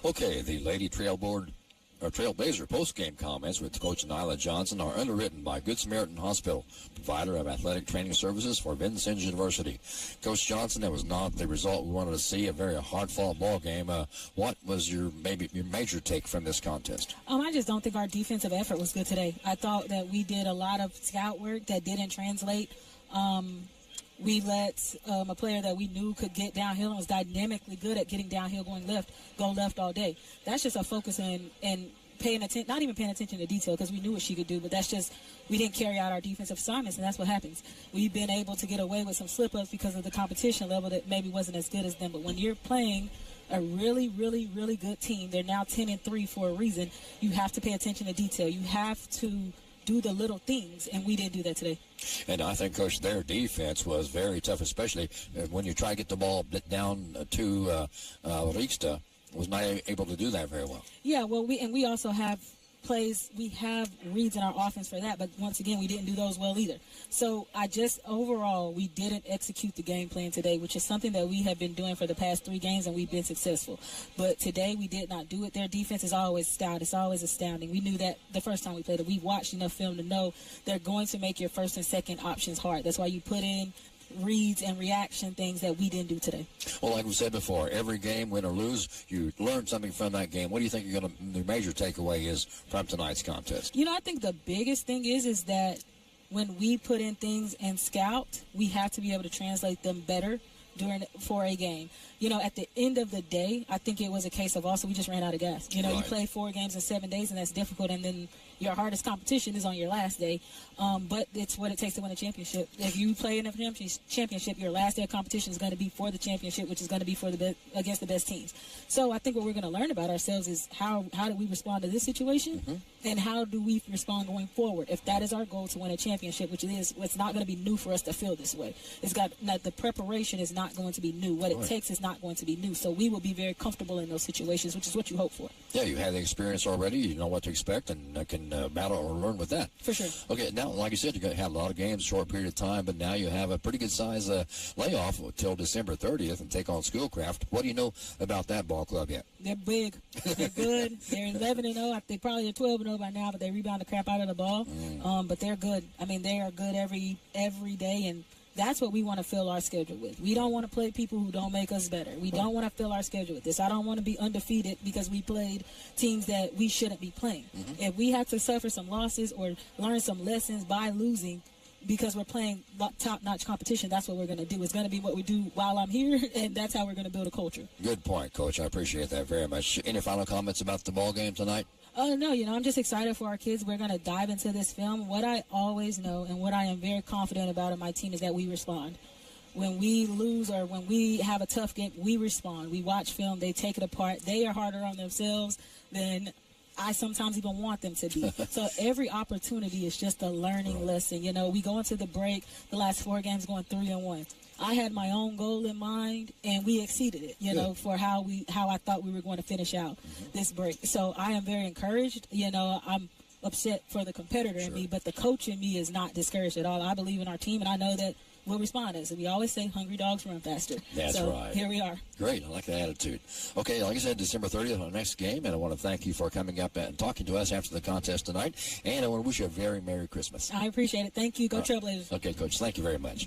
Okay, the Lady Trailblazer post-game comments with Coach Nyla Johnson are underwritten by Good Samaritan Hospital, provider of athletic training services for Vincennes University. Coach Johnson, that was not the result we wanted to see, a very hard-fought ball game. What was your major take from this contest? I just don't think our defensive effort was good today. I thought that we did a lot of scout work that didn't translate. We let a player that we knew could get downhill and was dynamically good at getting downhill, go left all day. That's just a focus and paying attention, not even paying attention to detail because we knew what she could do, but that's just, we didn't carry out our defensive assignments, and that's what happens. We've been able to get away with some slip-ups because of the competition level that maybe wasn't as good as them, but when you're playing a really, really, really good team, they're now 10-3 for a reason, you have to pay attention to detail. You have to do the little things, and we didn't do that today. And I think, Coach, their defense was very tough, especially when you try to get the ball down to Riksta, was not able to do that very well. Yeah, well, we also have plays, we have reads in our offense for that, but once again, we didn't do those well either. So overall, we didn't execute the game plan today, which is something that we have been doing for the past 3 games, and we've been successful. But today, we did not do it. Their defense is always stout. It's always astounding. We knew that the first time we played it. We've watched enough film to know they're going to make your first and second options hard. That's why you put in reads and reaction things that we didn't do today. Well, like we said before, every game, win or lose, you learn something from that game. What do you think the major takeaway is from tonight's contest? I think the biggest thing is that when we put in things and scout, we have to be able to translate them better for a game. At the end of the day, I think it was a case of also we just ran out of gas. Right. You play 4 games in 7 days, and that's difficult, and then your hardest competition is on your last day. But it's what it takes to win a championship. If you play in a championship, your last day of competition is going to be for the championship, which is going to be against the best teams. So I think what we're going to learn about ourselves is how do we respond to this situation, and how do we respond going forward. If that is our goal to win a championship, which it is, it's not going to be new for us to feel this way. The preparation is not going to be new. What it takes is not going to be new. So we will be very comfortable in those situations, which is what you hope for. Yeah, you have the experience already. You know what to expect, and can battle or learn with that. For sure. Okay, now, like you said, you're going to have a lot of games, short period of time, but now you have a pretty good size layoff until December 30th and take on Schoolcraft. What do you know about that ball club yet? They're big. They're good. They're 11-0. They probably are 12-0 by now, but they rebound the crap out of the ball. But they're good. I mean, they are good every day, and that's what we want to fill our schedule with. We don't want to play people who don't make us better. We don't want to fill our schedule with this. I don't want to be undefeated because we played teams that we shouldn't be playing. If we have to suffer some losses or learn some lessons by losing because we're playing top-notch competition, that's what we're going to do. It's going to be what we do while I'm here, and that's how we're going to build a culture. Good point, Coach. I appreciate that very much. Any final comments about the ball game tonight? No, I'm just excited for our kids. We're going to dive into this film. What I always know and what I am very confident about in my team is that we respond. When we lose or when we have a tough game, we respond. We watch film. They take it apart. They are harder on themselves than I sometimes even want them to be. So every opportunity is just a learning lesson. We go into the break, the last 4 games going 3-1. I had my own goal in mind, and we exceeded it, for how I thought we were going to finish out this break. So I am very encouraged. I'm upset for the competitor in me, but the coach in me is not discouraged at all. I believe in our team, and I know that we'll respond. As we always say, hungry dogs run faster. That's right. Here we are. Great. I like that attitude. Okay, like I said, December 30th, our next game, and I want to thank you for coming up and talking to us after the contest tonight, and I want to wish you a very Merry Christmas. I appreciate it. Thank you. Go Trailblazers. Okay, Coach. Thank you very much.